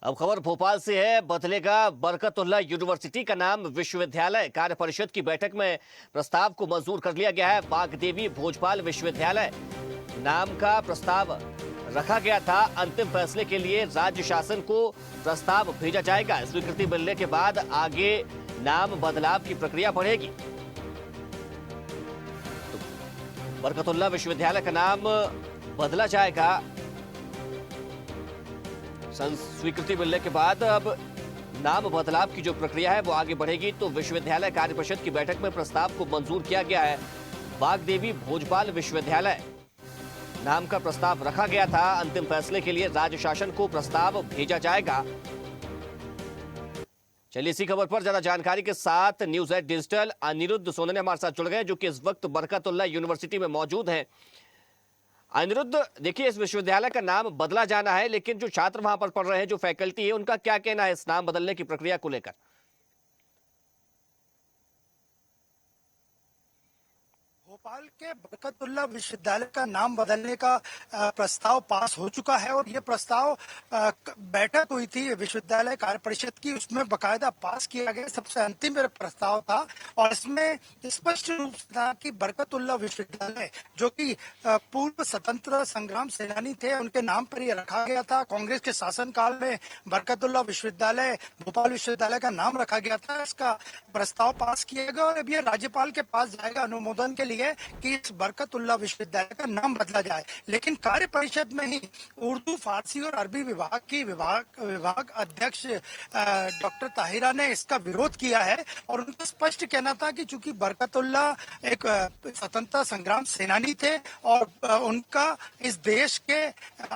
अब खबर भोपाल से है। बदलेगा बरकतुल्लाह यूनिवर्सिटी का नाम। विश्वविद्यालय कार्य परिषद की बैठक में प्रस्ताव को मंजूर कर लिया गया है। बागदेवी भोजपाल विश्वविद्यालय नाम का प्रस्ताव रखा गया था। अंतिम फैसले के लिए राज्य शासन को प्रस्ताव भेजा जाएगा। स्वीकृति मिलने के बाद आगे नाम बदलाव की प्रक्रिया बढ़ेगी। बरकतुल्लाह विश्वविद्यालय का नाम बदला जाएगा। स्वीकृति मिलने के बाद अब नाम बदलाव की जो प्रक्रिया है वो आगे बढ़ेगी। तो विश्वविद्यालय कार्य परिषद की बैठक में प्रस्ताव को मंजूर किया गया है। बागदेवी भोजपाल विश्वविद्यालय नाम का प्रस्ताव रखा गया था। अंतिम फैसले के लिए राज्य शासन को प्रस्ताव भेजा जाएगा। चलिए इसी खबर पर ज्यादा जानकारी के साथ न्यूज एट डिजिटल अनिरुद्ध सोनने हमारे साथ जुड़ गए, जो कि इस वक्त बरकतुल्लाह यूनिवर्सिटी में मौजूद हैं। अनिरुद्ध, देखिए इस विश्वविद्यालय का नाम बदला जाना है, लेकिन जो छात्र वहां पर पढ़ रहे हैं, जो फैकल्टी है, उनका क्या कहना है इस नाम बदलने की प्रक्रिया को लेकर? भोपाल के बरकतुल्लाह विश्वविद्यालय का नाम बदलने का प्रस्ताव पास हो चुका है और ये प्रस्ताव बैठक हुई थी विश्वविद्यालय कार्य परिषद की, उसमें बकायदा पास किया गया। सबसे अंतिम प्रस्ताव था और इसमें स्पष्ट रूप से था कि बरकतुल्लाह विश्वविद्यालय, जो कि पूर्व स्वतंत्रता संग्राम सेनानी थे, उनके नाम पर ये रखा गया था। कांग्रेस के शासनकाल में बरकतुल्लाह विश्वविद्यालय भोपाल विश्वविद्यालय का नाम रखा गया था। इसका प्रस्ताव पास किया गया और अब ये राज्यपाल के पास जाएगा अनुमोदन के लिए कि इस बरकतुल्लाह विश्वविद्यालय का नाम बदला जाए। लेकिन कार्य परिषद में ही उर्दू, फारसी और अरबी विभाग की विभाग अध्यक्ष डॉक्टर ताहिरा ने इसका विरोध किया है और उनका स्पष्ट कहना था कि चूंकि बरकतुल्लाह एक स्वतंत्रता संग्राम सेनानी थे और उनका इस देश के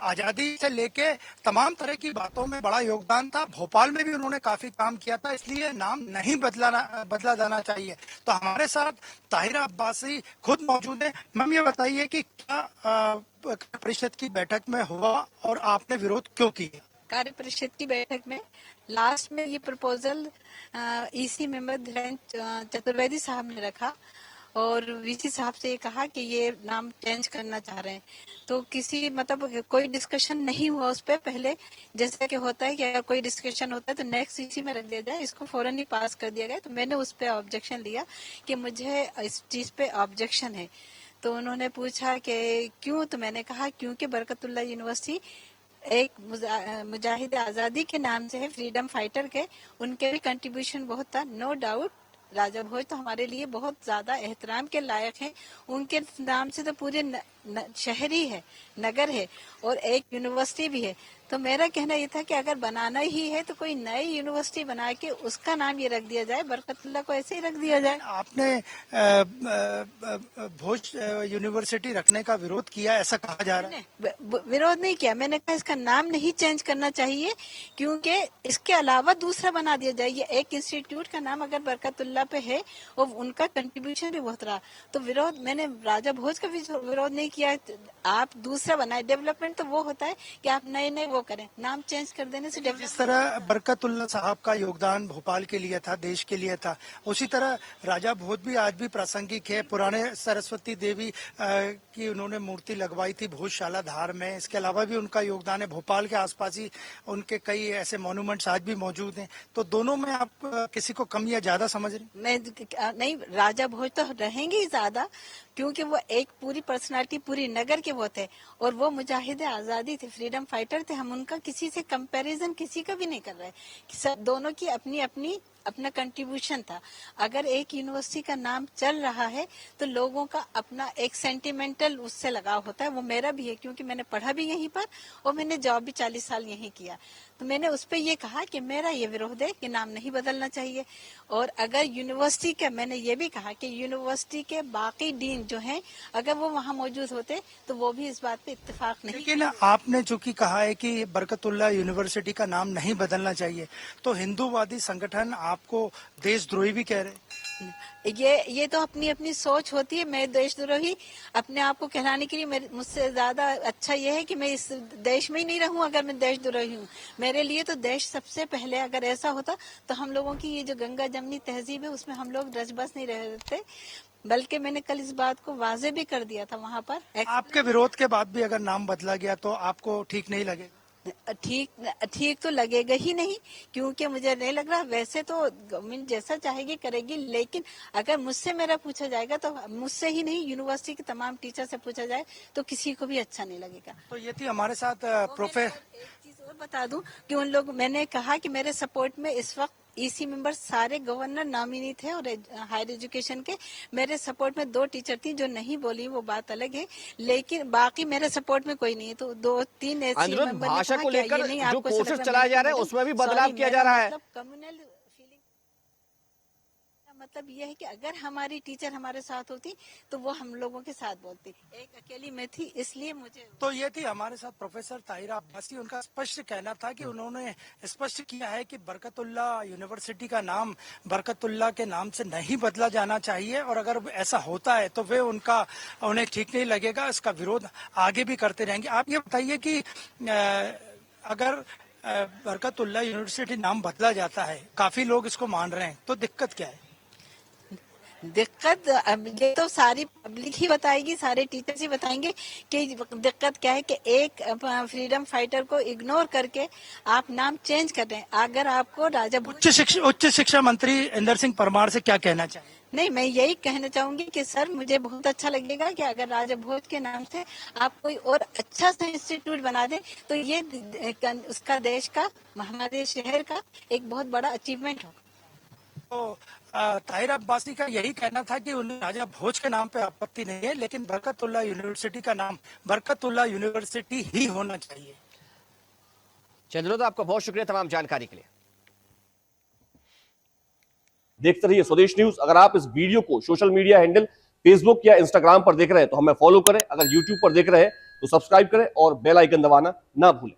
आजादी से लेके तमाम तरह की बातों में बड़ा योगदान था। भोपाल में भी उन्होंने काफी काम किया था, इसलिए नाम नहीं बदला जाना चाहिए। तो हमारे साथ ताहिरा अब्बासी खुद मौजूद है। मैम, ये बताइए कि क्या परिषद की बैठक में हुआ और आपने विरोध क्यों किया? कार्य परिषद की बैठक में लास्ट में ये proposal EC member Dhirendra Chaturvedi साहब ने रखा और वीसी साहब से ये कहा कि ये नाम चेंज करना चाह रहे हैं। तो किसी कोई डिस्कशन नहीं हुआ उस पर। पहले जैसा कि होता है कि अगर कोई डिस्कशन होता है तो नेक्स्ट इसी में रख दिया जाए, इसको फौरन ही पास कर दिया गया। तो मैंने उस पर ऑब्जेक्शन लिया कि मुझे इस चीज पे ऑब्जेक्शन है। तो उन्होंने पूछा कि क्यों, तो मैंने कहा क्योंकि बरकतुल्लाह यूनिवर्सिटी एक मुजाहिद आजादी के नाम से है, फ्रीडम फाइटर के, उनके भी कंट्रीब्यूशन बहुत था, नो डाउट। राजा भोज तो हमारे लिए बहुत ज्यादा एहतराम के लायक हैं। उनके नाम से तो पूरे शहर ही है, नगर है और एक यूनिवर्सिटी भी है। तो मेरा कहना ये था कि अगर बनाना ही है तो कोई नई यूनिवर्सिटी बना के उसका नाम ये रख दिया जाए, बरकतुल्लाह को ऐसे ही रख दिया जाए। आपने भोज यूनिवर्सिटी रखने का विरोध किया, ऐसा कहा जा रहा है? विरोध नहीं किया, मैंने कहा इसका नाम नहीं चेंज करना चाहिए, क्योंकि इसके अलावा दूसरा बना दिया जाए। ये एक इंस्टीट्यूट का नाम अगर बरकतुल्लाह पे है और उनका कंट्रीब्यूशन भी बहुत रहा, तो विरोध मैंने राजा भोज का भी विरोध नहीं किया। आप दूसरा बनाए, डेवलपमेंट तो वो होता है कि आप नए नए वो करें, नाम चेंज कर देने से जिस तरह बरकतुल्लाह साहब का योगदान भोपाल के लिए था, देश के लिए था, उसी तरह राजा भोज भी आज भी प्रासंगिक है। पुराने सरस्वती देवी की उन्होंने मूर्ति लगवाई थी भोजशाला धार में। इसके अलावा भी उनका योगदान है। भोपाल के आसपास ही उनके कई ऐसे मॉन्यूमेंट्स आज भी मौजूद हैं। तो दोनों में आप किसी को कम या ज्यादा समझ रहे? मैं नहीं, राजा भोज तो रहेंगे ही ज्यादा, क्योंकि वो एक पूरी पर्सनालिटी पूरी नगर के वो थे और वो मुजाहिद आजादी थे, फ्रीडम फाइटर थे। हम उनका किसी से कंपैरिजन किसी का भी नहीं कर रहे। सब दोनों की अपनी अपनी अपना कंट्रीब्यूशन था। अगर एक यूनिवर्सिटी का नाम चल रहा है तो लोगों का अपना एक सेंटिमेंटल उससे लगाव होता है। वो मेरा भी है, क्योंकि मैंने पढ़ा भी यहीं पर और मैंने जॉब भी 40 साल यहीं किया। तो मैंने उस पर ये कहा कि मेरा ये विरोध है कि नाम नहीं बदलना चाहिए। और अगर यूनिवर्सिटी के, मैंने ये भी कहा कि यूनिवर्सिटी के बाकी डीन जो हैं, अगर वो वहाँ मौजूद होते तो वो भी इस बात पे इत्तेफाक नहीं। लेकिन आपने चूंकि कहा है कि बरकतुल्लाह यूनिवर्सिटी का नाम नहीं बदलना चाहिए, तो हिंदूवादी संगठन आपको देशद्रोही भी कह रहे हैं। ये तो अपनी अपनी सोच होती है। मैं देशद्रोही अपने आप को कहलाने के लिए मुझसे ज्यादा अच्छा ये है कि मैं इस देश में ही नहीं रहूं अगर मैं देशद्रोही हूं। मेरे लिए तो देश सबसे पहले। अगर ऐसा होता तो हम लोगों की ये जो गंगा जमनी तहजीब है उसमें हम लोग रच बस नहीं रहते। बल्कि मैंने कल इस बात को वाजे भी कर दिया था वहाँ पर। आपके विरोध के बाद भी अगर नाम बदला गया तो आपको ठीक नहीं लगेगा? ठीक तो लगेगा ही नहीं, क्योंकि मुझे नहीं लग रहा। वैसे तो गवर्नमेंट जैसा चाहेगी करेगी, लेकिन अगर मुझसे मेरा पूछा जाएगा तो मुझसे ही नहीं, यूनिवर्सिटी के तमाम टीचर से पूछा जाए तो किसी को भी अच्छा नहीं लगेगा। तो ये थी हमारे साथ प्रोफेसर। एक चीज और बता दूं कि उन लोग, मैंने कहा कि मेरे सपोर्ट में इस वक्त ईसी मेंबर सारे गवर्नर नॉमिनी थे और हायर एजुकेशन के। मेरे सपोर्ट में 2 टीचर थी जो नहीं बोली, वो बात अलग है, लेकिन बाकी मेरे सपोर्ट में कोई नहीं है। तो 2-3 ऐसे अनिरुद्ध, भाषा को लेकर जो कोशिश चलाया जा रहा है उसमें भी बदलाव किया जा रहा है। कम्युनल फीलिंग मतलब ये है कि अगर हमारी टीचर हमारे साथ होती तो वो हम लोगों के साथ बोलती। एक अकेली मैं थी, इसलिए मुझे। तो ये थी हमारे साथ प्रोफेसर ताहिरा अब्बासी। उनका स्पष्ट कहना था कि उन्होंने स्पष्ट किया है कि बरकतुल्ला यूनिवर्सिटी का नाम बरकतुल्ला के नाम से नहीं बदला जाना चाहिए, और अगर ऐसा होता है तो वे उन्हें ठीक नहीं लगेगा, इसका विरोध आगे भी करते रहेंगे। आप ये बताइए कि अगर बरकतुल्ला यूनिवर्सिटी नाम बदला जाता है, काफी लोग इसको मान रहे हैं, तो दिक्कत क्या है? दिक्कत अब ये तो सारी पब्लिक ही बताएगी, सारे टीचर्स ही बताएंगे कि दिक्कत क्या है कि एक फ्रीडम फाइटर को इग्नोर करके आप नाम चेंज कर रहे हैं। अगर आपको राजा उच्च शिक्षा मंत्री इंदर सिंह परमार से क्या कहना चाहिए? नहीं, मैं यही कहना चाहूंगी कि सर, मुझे बहुत अच्छा लगेगा कि अगर राजा भोज के नाम से आप कोई और अच्छा सा इंस्टीट्यूट बना दें तो ये उसका देश का, हमारे शहर का एक बहुत बड़ा अचीवमेंट होगा। तो ताहिरा अब्बासी का यही कहना था कि उन्हें राजा भोज के नाम पे आपत्ति नहीं है, लेकिन बरकतुल्ला यूनिवर्सिटी का नाम बरकतुल्ला यूनिवर्सिटी ही होना चाहिए। चंद्रोदय, आपका बहुत शुक्रिया तमाम जानकारी के लिए। देखते रहिए स्वदेश न्यूज। अगर आप इस वीडियो को सोशल मीडिया हैंडल फेसबुक या इंस्टाग्राम पर देख रहे हैं तो हमें फॉलो करें। अगर यूट्यूब पर देख रहे हैं तो सब्सक्राइब करें और बेल आइकन दबाना ना भूलें।